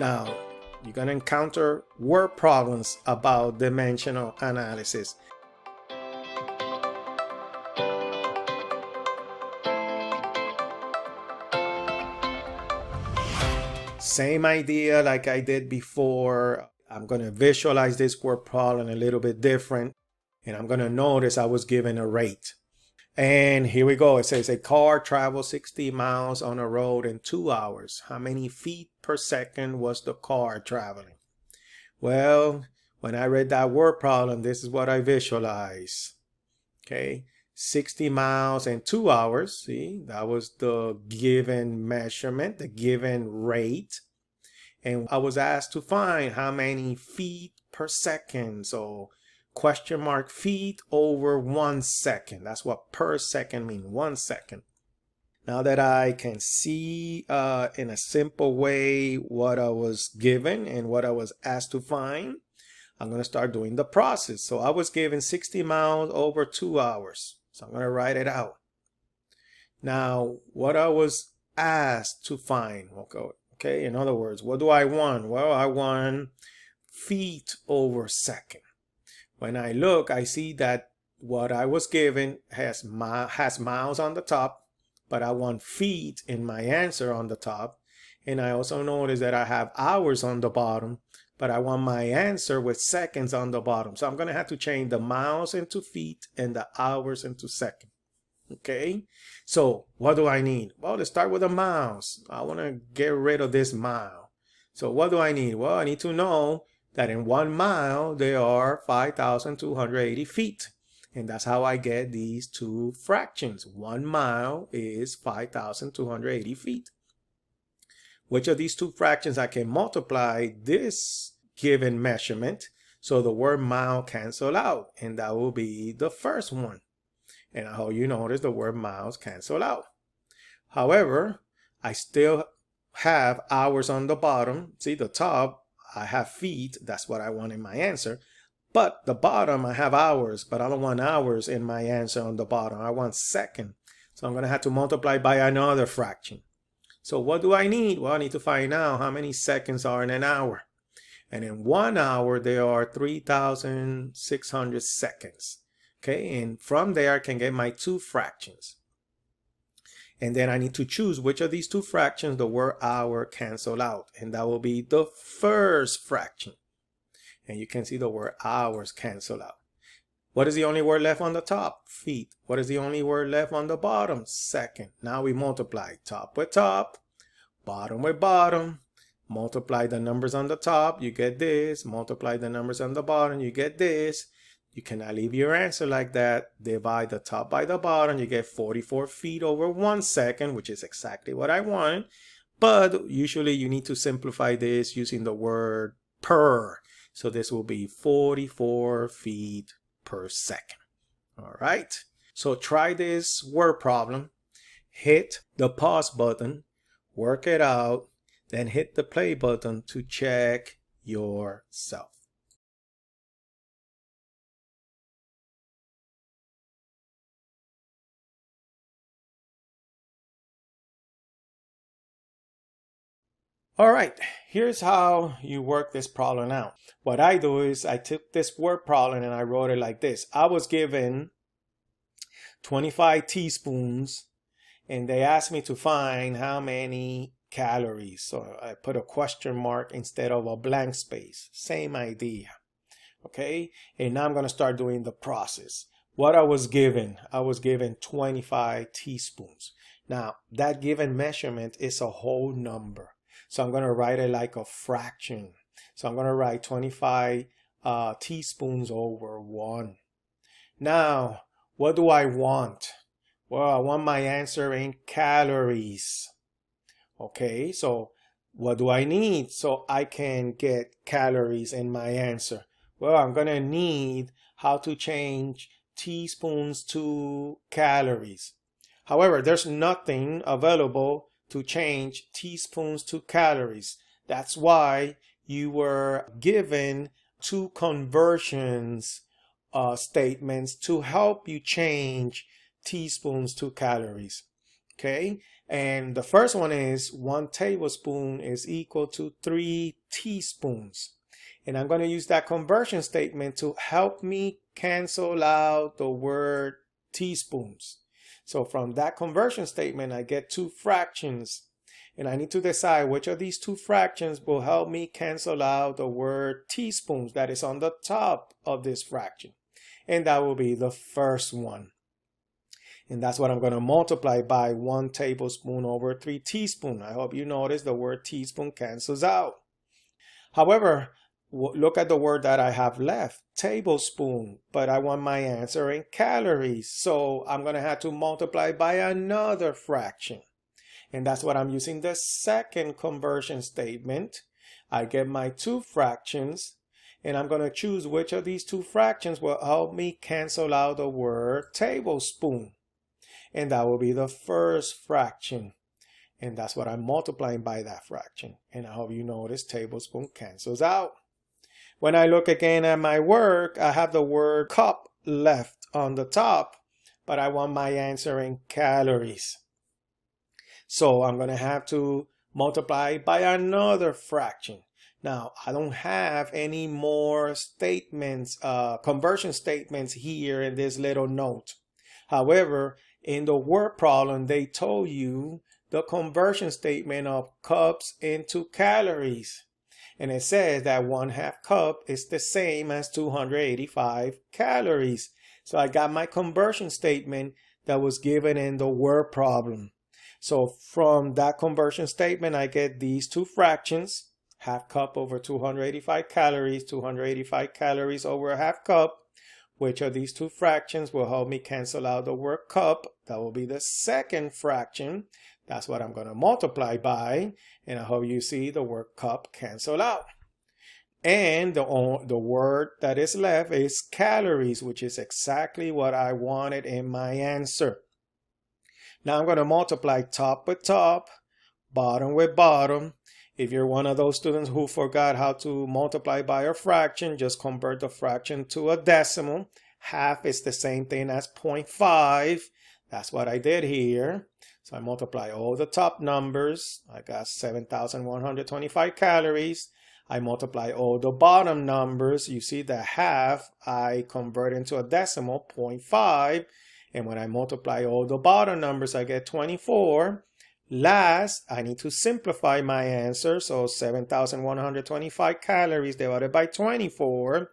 Now, you're going to encounter word problems about dimensional analysis. Same idea like I did before. I'm going to visualize this word problem a little bit different. And I'm going to notice I was given a rate. And here we go. It says a car travels 60 miles on a road in 2 hours. How many feet per second was the car traveling? Well, when I read that word problem, this is what I visualize. Okay, 60 miles in 2 hours. See, that was the given measurement, the given rate. And I was asked to find how many feet per second. So question mark feet over 1 second. That's what per second means, 1 second. Now that I can see in a simple way what I was given and what I was asked to find, I'm going to start doing the process. So I was given 60 miles over 2 hours. So I'm going to write it out. Now, what I was asked to find, okay, in other words, what do I want? Well, I want feet over second. When I look, I see that what I was given has miles on the top, but I want feet in my answer on the top. And I also notice that I have hours on the bottom, but I want my answer with seconds on the bottom. So I'm going to have to change the miles into feet and the hours into seconds. Okay, so what do I need? Well, let's start with the miles. I want to get rid of this mile. So what do I need? Well, I need to know that in 1 mile, there are 5,280 feet. And that's how I get these two fractions. 1 mile is 5,280 feet. Which of these two fractions I can multiply this given measurement so the word mile cancel out, and that will be the first one. And I hope you notice the word miles cancel out. However, I still have hours on the bottom. See, the top, I have feet. That's what I want in my answer. But the bottom, I have hours, but I don't want hours in my answer on the bottom. I want second. So I'm going to have to multiply by another fraction. So what do I need? Well, I need to find out how many seconds are in an hour. And in 1 hour, there are 3,600 seconds. Okay, and from there, I can get my two fractions. And then I need to choose which of these two fractions the word hour cancel out. And that will be the first fraction. And you can see the word hours cancel out. What is the only word left on the top? Feet. What is the only word left on the bottom? Second. Now we multiply top with top, bottom with bottom. Multiply the numbers on the top, you get this. Multiply the numbers on the bottom, you get this. You cannot leave your answer like that. Divide the top by the bottom, you get 44 feet over 1 second, which is exactly what I wanted. But usually you need to simplify this using the word per. So this will be 44 feet per second. All right. So try this word problem. Hit the pause button, work it out, then hit the play button to check yourself. All right, here's how you work this problem out. What I do is I took this word problem and I wrote it like this. I was given 25 teaspoons and they asked me to find how many calories. So I put a question mark instead of a blank space. Same idea. Okay, and now I'm going to start doing the process. What I was given 25 teaspoons. Now, that given measurement is a whole number. So I'm going to write it like a fraction. So I'm going to write 25 teaspoons over 1. Now, what do I want? Well, I want my answer in calories. Okay, so what do I need so I can get calories in my answer? Well, I'm going to need how to change teaspoons to calories. However, there's nothing available to change teaspoons to calories. That's why you were given two conversions statements to help you change teaspoons to calories. Okay, and the first one is 1 tablespoon is equal to 3 teaspoons. And I'm going to use that conversion statement to help me cancel out the word teaspoons. So from that conversion statement, I get 2 fractions. And I need to decide which of these 2 fractions will help me cancel out the word teaspoons that is on the top of this fraction. And that will be the first one. And that's what I'm going to multiply by 1 tablespoon over 3 teaspoons. I hope you notice the word teaspoon cancels out. However, look at the word that I have left, tablespoon, but I want my answer in calories. So I'm going to have to multiply by another fraction. And that's what I'm using the second conversion statement. I get my 2 fractions, and I'm going to choose which of these 2 fractions will help me cancel out the word tablespoon. And that will be the first fraction. And that's what I'm multiplying by that fraction. And I hope you notice tablespoon cancels out. When I look again at my work, I have the word cup left on the top, but I want my answer in calories. So I'm going to have to multiply by another fraction. Now, I don't have any more statements, conversion statements here in this little note. However, in the word problem, they told you the conversion statement of cups into calories. And it says that 1/2 cup is the same as 285 calories. So I got my conversion statement that was given in the word problem. So from that conversion statement, I get these 2 fractions, 1/2 cup over 285 calories, 285 calories over 1/2 cup. Which of these 2 fractions will help me cancel out the word cup? That will be the second fraction. That's what I'm going to multiply by. And I hope you see the word cup cancel out. And the word that is left is calories, which is exactly what I wanted in my answer. Now I'm going to multiply top with top, bottom with bottom. If you're one of those students who forgot how to multiply by a fraction, just convert the fraction to a decimal. 1/2 is the same thing as 0.5. That's what I did here. So I multiply all the top numbers. I got 7,125 calories. I multiply all the bottom numbers. You see the 1/2 I convert into a decimal, 0.5. And when I multiply all the bottom numbers, I get 24. Last, I need to simplify my answer. So 7,125 calories divided by 24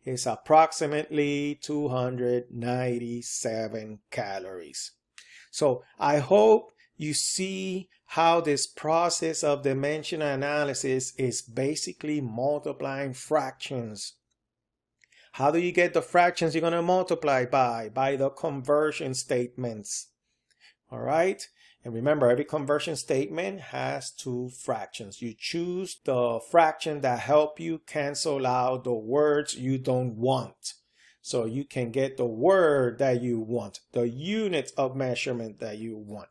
is approximately 297 calories. So I hope you see how this process of dimensional analysis is basically multiplying fractions. How do you get the fractions you're going to multiply by? By the conversion statements. All right. And remember, every conversion statement has 2 fractions. You choose the fraction that help you cancel out the words you don't want. So you can get the word that you want, the unit of measurement that you want.